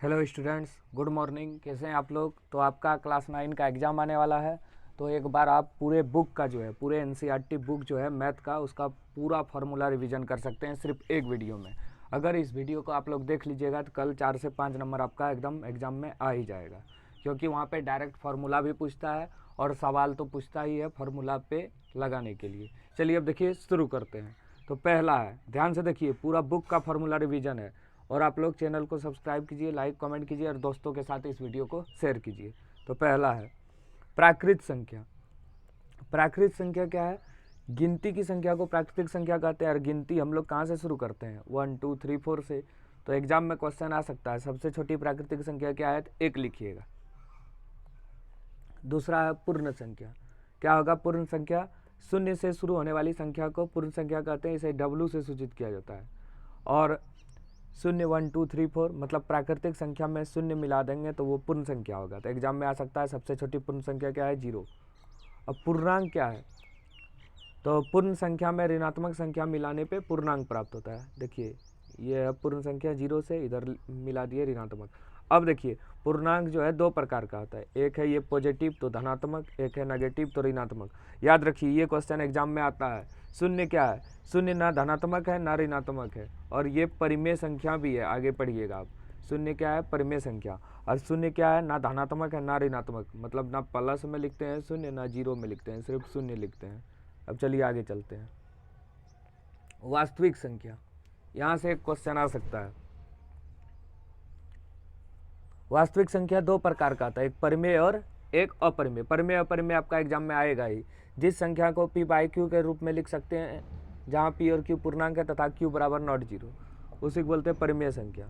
Hello students, good morning. कैसे हैं आप लोग? तो आपका क्लास 9 का एग्ज़ाम आने वाला है। तो एक बार आप पूरे बुक का जो है, पूरे एनसीईआरटी बुक जो है मैथ का, उसका पूरा फार्मूला रिवीजन कर सकते हैं सिर्फ एक वीडियो में। अगर इस वीडियो को आप लोग देख लीजिएगा तो कल 4 से 5 नंबर आपका एकदम एग्ज़ाम में आ ही जाएगा, क्योंकि वहाँ पे डायरेक्ट फार्मूला भी पूछता है और सवाल तो पूछता ही है फार्मूला पे लगाने के लिए। चलिए अब देखिए शुरू करते हैं। तो पहला है, ध्यान से देखिए, पूरा बुक का फार्मूला रिवीजन है। और आप लोग चैनल को सब्सक्राइब कीजिए, लाइक कमेंट कीजिए और दोस्तों के साथ इस वीडियो को शेयर कीजिए। तो पहला है प्राकृत संख्या। प्राकृत संख्या क्या है? गिनती की संख्या को प्राकृतिक संख्या कहते हैं। और गिनती हम लोग कहाँ से शुरू करते हैं? 1 2 3 4 से। तो एग्जाम में क्वेश्चन आ सकता है, सबसे छोटी प्राकृतिक संख्या क्या है? 1 लिखिएगा। दूसरा है पूर्ण संख्या। क्या होगा पूर्ण संख्या? शून्य से शुरू होने वाली संख्या को पूर्ण संख्या कहते हैं। इसे डब्लू से सूचित किया जाता है। और 0 1 2 3 4 मतलब प्राकृतिक संख्या में शून्य मिला देंगे तो वो पूर्ण संख्या होगा। तो एग्जाम में आ सकता है सबसे छोटी पूर्ण संख्या क्या है? 0। अब पूर्णांक क्या है? तो पूर्ण संख्या में ऋणात्मक संख्या मिलाने पे पूर्णांक प्राप्त होता है। देखिए ये है पूर्ण संख्या, 0 से इधर मिला दिए ऋणात्मक। अब देखिए पूर्णांक जो है दो प्रकार का होता है, एक है ये पॉजिटिव तो धनात्मक, एक है नेगेटिव तो ऋणात्मक। याद रखिए ये क्वेश्चन एग्जाम में आता है। शून्य क्या है? शून्य ना धनात्मक है ना ऋणात्मक है, और ये परिमेय संख्या भी है। आगे पढ़िएगा आप। शून्य क्या है? परिमेय संख्या। और शून्य क्या है? ना धनात्मक है ना ऋणात्मक, मतलब ना प्लस में लिखते हैं शून्य ना जीरो में लिखते हैं, सिर्फ शून्य लिखते हैं। अब चलिए आगे चलते हैं। वास्तविक संख्या, यहाँ से एक क्वेश्चन आ सकता है। वास्तविक संख्या दो प्रकार का आता है, एक परिमेय और एक अपरिमेय। परिमेय अपरिमेय आपका एग्जाम में आएगा ही। जिस संख्या को पी बाई क्यू के रूप में लिख सकते हैं, जहाँ पी और क्यू पूर्णांक है तथा क्यू बराबर नॉट जीरो, उसी को बोलते हैं परिमेय संख्या।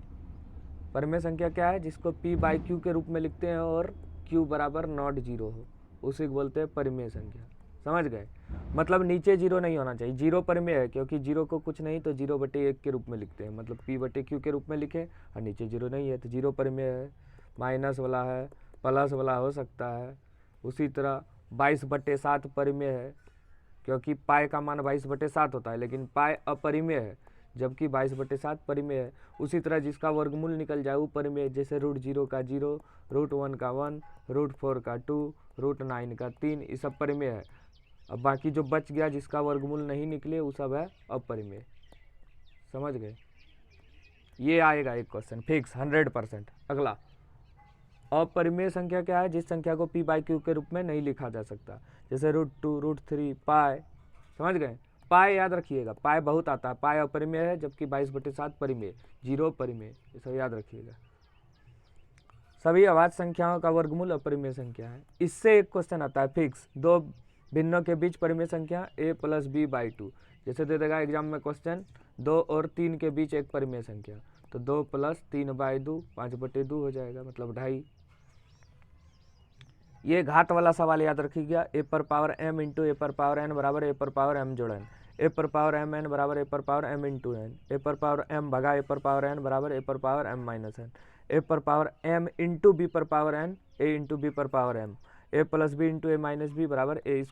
परिमेय संख्या क्या है? जिसको पी बाई क्यू के रूप में लिखते हैं और क्यू बराबर नॉट जीरो हो, उसी को बोलते हैं परिमेय संख्या। समझ गए? मतलब नीचे जीरो नहीं होना चाहिए। जीरो परिमेय है क्योंकि जीरो को कुछ नहीं तो 0/1 के रूप में लिखते हैं, मतलब p/q के रूप में लिखे, और नीचे जीरो नहीं है तो जीरो परिमेय है। माइनस वाला है, प्लस वाला हो सकता है। उसी तरह 22/7 परिमेय है, क्योंकि पाए का मान 22/7 होता है, लेकिन पाए अपरिमेय है, जबकि 22/7 परिमेय है। उसी तरह जिसका वर्गमूल निकल जाए वो परिमेय, जैसे √0 का 0, √1 का 1, √4 का 2, √9 का 3, ये सब परिमेय है। अब बाकी जो बच गया जिसका वर्गमूल नहीं निकले वो सब है अपरिमेय। समझ गए? ये आएगा एक क्वेश्चन फिक्स 100%। अगला, अपरिमेय संख्या क्या है? जिस संख्या को p/q के रूप में नहीं लिखा जा सकता, जैसे √2, √3, पाए। समझ गए? पाए याद रखिएगा, पाए बहुत आता है। पाए अपरिमेय है, जबकि 22/7 परिमेय, 0 परिमेय, ये सब याद रखिएगा। सभी अभाज्य संख्याओं का वर्गमूल अपरिमेय संख्या है। इससे एक क्वेश्चन आता है फिक्स, दो भिन्नों के बीच परिमेय संख्या a+b/2। जैसे दे देगा एग्जाम में क्वेश्चन, 2 और 3 के बीच एक परिमेय संख्या, तो 2 + 3/2 5/2 हो जाएगा, मतलब 2.5। ये घात वाला सवाल याद रखिएगा, a⁴m × a⁴n बराबर a⁴m जोड़ n, a⁴mn बराबर a⁴m × n, a⁴m भगा a⁴n बराबर a⁴m - n, a⁴m × b⁴n a × b⁴m, a + b × a - b बराबर a²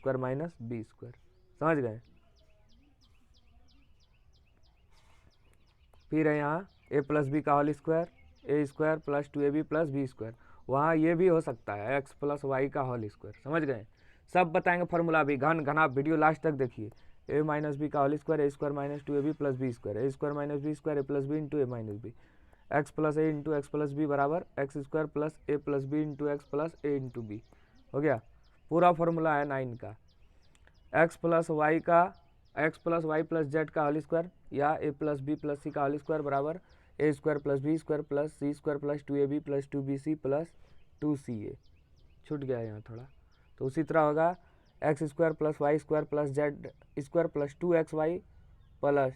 - b²। समझ गए? फिर है यहाँ a + b का whole square, a² + 2ab + b²। वहाँ ये भी हो सकता है x + y का होल स्क्वायर। समझ गए? सब बताएंगे फार्मूला भी घन घना, वीडियो लास्ट तक देखिए। a - b का whole square, a² - 2ab + b², a² - b² a + b × a - b, x + a × x + b बराबर x² + a + b × x + a × b। हो गया? पूरा फार्मूला है 9 का। x + y + z का होल स्क्वायर या a + b + c का होल स्क्वायर बराबर a² + b² + c² + 2ab + 2bc + 2ca। छूट गया यहाँ थोड़ा। तो उसी तरह होगा x² + y² + z² + 2xy +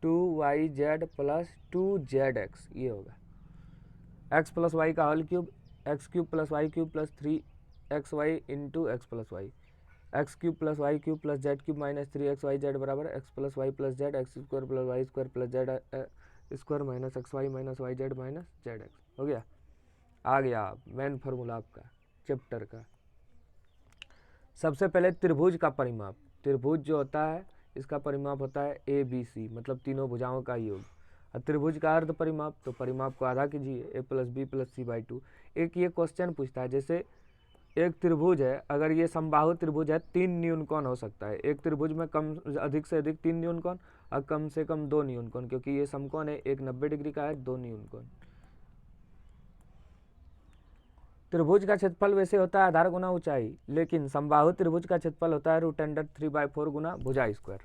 2yz + 2zx, ये होगा। x + y का whole cube, x³ + y³ + 3xy × x + y, x³ + y³ + z³ - 3xyz बराबर x + y + z, x² + y² + z² - xy - yz - zx। हो गया? आ गया मेन फार्मूला आपका चैप्टर का। सबसे पहले त्रिभुज का परिमाप। त्रिभुज जो होता है इसका परिमाप होता है ABC, मतलब तीनों भुजाओं का योग। और त्रिभुज का अर्ध परिमाप, तो परिमाप को आधा कीजिए, a plus B plus C by 2। एक ये क्वेश्चन पूछता है, जैसे एक त्रिभुज है, अगर ये समबाहु त्रिभुज है 3 न्यूनकोण हो सकता है। एक त्रिभुज में कम अधिक से अधिक 3 न्यूनकोण और कम से कम 2 न्यूनकोण, क्योंकि ये समकोण है, एक 90 डिग्री का है, 2 न्यूनकोण। त्रिभुज का क्षेत्रफल वैसे होता है आधार गुना ऊंचाई, लेकिन समबाहु त्रिभुज का क्षेत्रफल होता है √3/4 गुना भुजा स्क्वायर।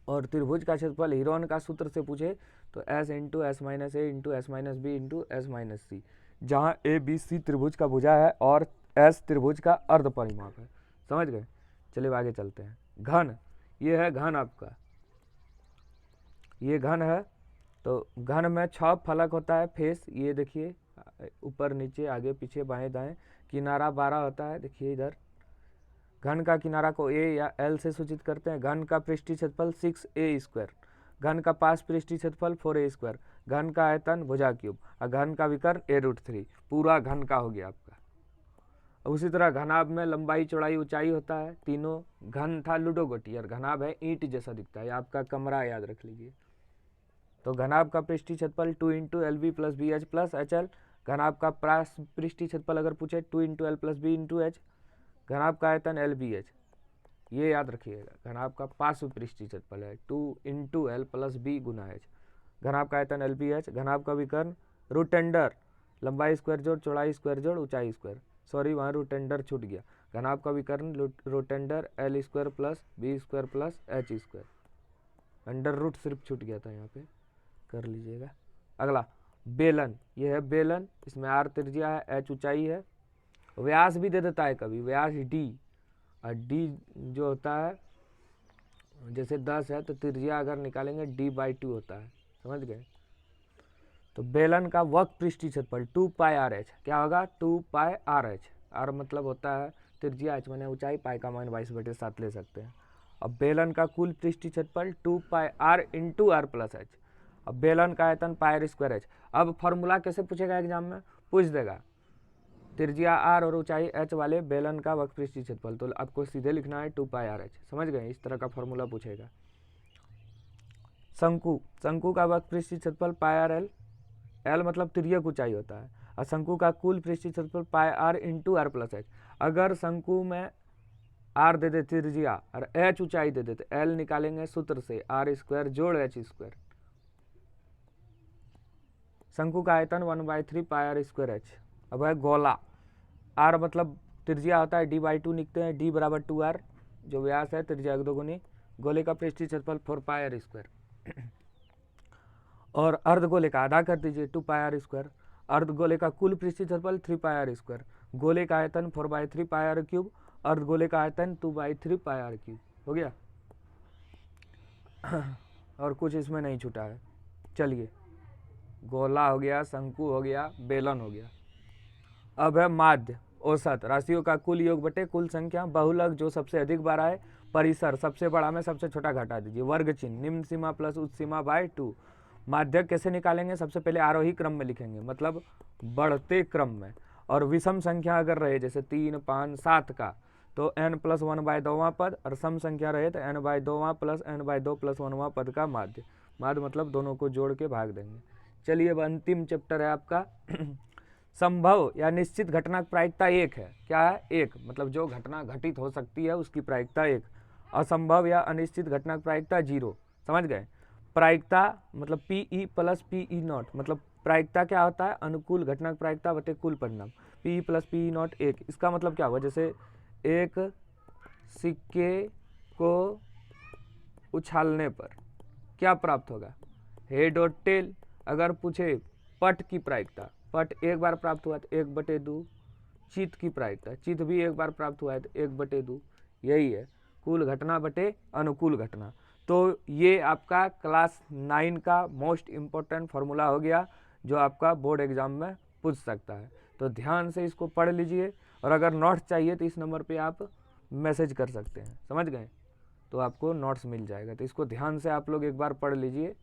और त्रिभुज का क्षेत्रफल हीरोन का सूत्र से पूछे तो s into S minus A into S minus B into S minus C, जहाँ ए बी सी त्रिभुज का भुजा है और s त्रिभुज का अर्ध परिमाप है। समझ गए? चलिए आगे चलते हैं। घन, ये है घन आपका, ये घन है। तो घन में 6 फलक होता है, फेस, ये देखिए ऊपर नीचे आगे पीछे बाएं दाएं। किनारा 12 होता है, देखिए इधर। घन का किनारा को a या l से सूचित करते हैं। घन का पृष्ठीय क्षेत्रफल 6a², घन का पास पृष्ठीय क्षेत्रफल 4a², घन का आयतन भुजा क्यूब और घन का विकर्ण a√3। पूरा घन का हो गया आपका। उसी तरह घनाभ में लंबाई चौड़ाई ऊंचाई होता है तीनों। घन था लुडोगोटी और घनाभ है ईंट जैसा दिखता है, आपका कमरा याद रख लीजिए। तो घनाभ का पृष्ठीय क्षेत्रफल 2 into L B plus B H plus H L. घनाभ का पृष्ठीय क्षेत्रफल अगर पूछे 2 into L plus B into H. घनाभ का आयतन एल बी एच, ये याद रखिएगा। घनाभ का पार्श्व पृष्ठीय क्षेत्रफल है 2 इंटू एल प्लस बी गुना एच। घनाभ का आयतन एल बी एच। घनाभ का विकर्ण रूटेंडर, लंबाई स्क्वायर जोड़ चौड़ाई स्क्वायर जोड़ ऊंचाई स्क्वायर, सॉरी वहाँ रूटेंडर छूट गया। घनाभ का विकर्ण root under L square plus B square plus H square, under root सिर्फ छूट गया था, यहाँ पे कर लीजिएगा। अगला बेलन, ये है बेलन, इसमें आर त्रिज्या है, एच ऊंचाई है। व्यास भी दे देता है कभी, व्यास डी, और डी जो होता है जैसे 10 है तो त्रिज्या अगर निकालेंगे d/2 होता है। समझ गए? तो बेलन का वक्र पृष्ठीय क्षेत्रफल 2πRh क्या होगा? 2πRh। आर मतलब होता है त्रिज्या, h माने ऊंचाई, पाई का मान 22/7 ले सकते हैं। अब बेलन का कुल पृष्ठीय क्षेत्रफल 2πr into are plus H. अब बेलन का आयतन πr²h। अब फॉर्मूला कैसे पूछेगा एग्जाम में? पूछ देगा त्रिज्या r और ऊंचाई h वाले बेलन का वक्र पृष्ठीय क्षेत्रफल, तो आपको सीधे लिखना है 2πRh। समझ गए? इस तरह का फॉर्मूला पूछेगा। शंकु, शंकु का वक्र पृष्ठीय क्षेत्रफल πrl, l मतलब तिर्यक ऊंचाई होता है, और शंकु का कुल पृष्ठीय क्षेत्रफल πr into are plus H. अगर शंकु में r दे दे त्रिज्या और h ऊंचाई दे दे तो l निकालेंगे सूत्र से r² जोड़ h²। शंकु का आयतन 1/3 πr²h। अब है गोला, r मतलब त्रिज्या होता है d/2 लिखते हैं, d बराबर 2r जो व्यास है त्रिज्या 2 गुनी। गोले का पृष्ठीय क्षेत्रफल 4πr²। और अर्धगोले का आधा कर दीजिए 2πr²। अर्धगोले का कुल पृष्ठीय क्षेत्रफल 3πr²। गोले का आयतन 4/3 πr³। अर्धगोले का आयतन 2/3 πr³ हो गया। और कुछ इसमें नहीं छूटा है। चलिए, गोला हो गया, शंकु हो गया, बेलन हो गया। अब है माध्य, औसत, राशियों का कुल योग बटे कुल संख्या, बहुलक जो सबसे अधिक बार आए, परिसर सबसे बड़ा में सबसे छोटा घटा दीजिए, वर्ग चिन्ह, निम्न सीमा प्लस उच्च सीमा बाय 2। माध्यक कैसे निकालेंगे? सबसे पहले आरोही क्रम में लिखेंगे, मतलब बढ़ते क्रम में। और विषम संख्या अगर रहे जैसे 3, 5, 7 का, तो n+1/2वां पद, और सम संख्या रहे तो n/2वां प्लस n/2+1वां पद का माध्य। माध्य मतलब दोनों को जोड़ के भाग देंगे। चलिए अब अंतिम चैप्टर है आपका संभव या निश्चित घटना की प्रायिकता 1 है। क्या है? 1 मतलब जो घटना घटित हो सकती है उसकी प्रायिकता 1। असंभव या अनिश्चित घटना की प्रायिकता 0। समझ गए? प्रायिकता मतलब PE प्लस PE0, मतलब प्रायिकता क्या होता है? अनुकूल घटना की प्रायिकता बटे कुल परिणाम, PE प्लस PE0 1। इसका मतलब क्या हुआ? जैसे एक सिक्के को उछालने पर क्या प्राप्त होगा? हेड और टेल। अगर पूछे पट की प्रायिकता, पट एक बार प्राप्त हुआ तो 1/2। चित की प्रायिकता, चित भी एक बार प्राप्त हुआ है तो 1/2। यही है कुल घटना बटे अनुकूल घटना। तो ये आपका क्लास 9 का मोस्ट इम्पोर्टेंट फार्मूला हो गया, जो आपका बोर्ड एग्जाम में पूछ सकता है। तो ध्यान से इसको पढ़ लीजिए, और अगर नोट्स चाहिए तो इस नंबर पे आप मैसेज कर सकते हैं। समझ गए? तो आपको नोट्स मिल जाएगा। तो इसको ध्यान से आप लोग एक बार पढ़ लीजिए।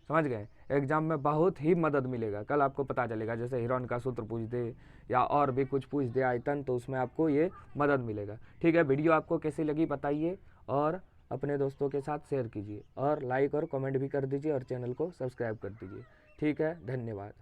समझ गए? एग्जाम में बहुत ही मदद मिलेगा। कल आपको पता चलेगा, जैसे हीरोन का सूत्र पूछ दे या और भी कुछ पूछ दे आयतन, तो उसमें आपको ये मदद मिलेगा। ठीक है, वीडियो आपको कैसी लगी बताइए, और अपने दोस्तों के साथ शेयर कीजिए और लाइक और कमेंट भी कर दीजिए और चैनल को सब्सक्राइब कर दीजिए। ठीक है, धन्यवाद।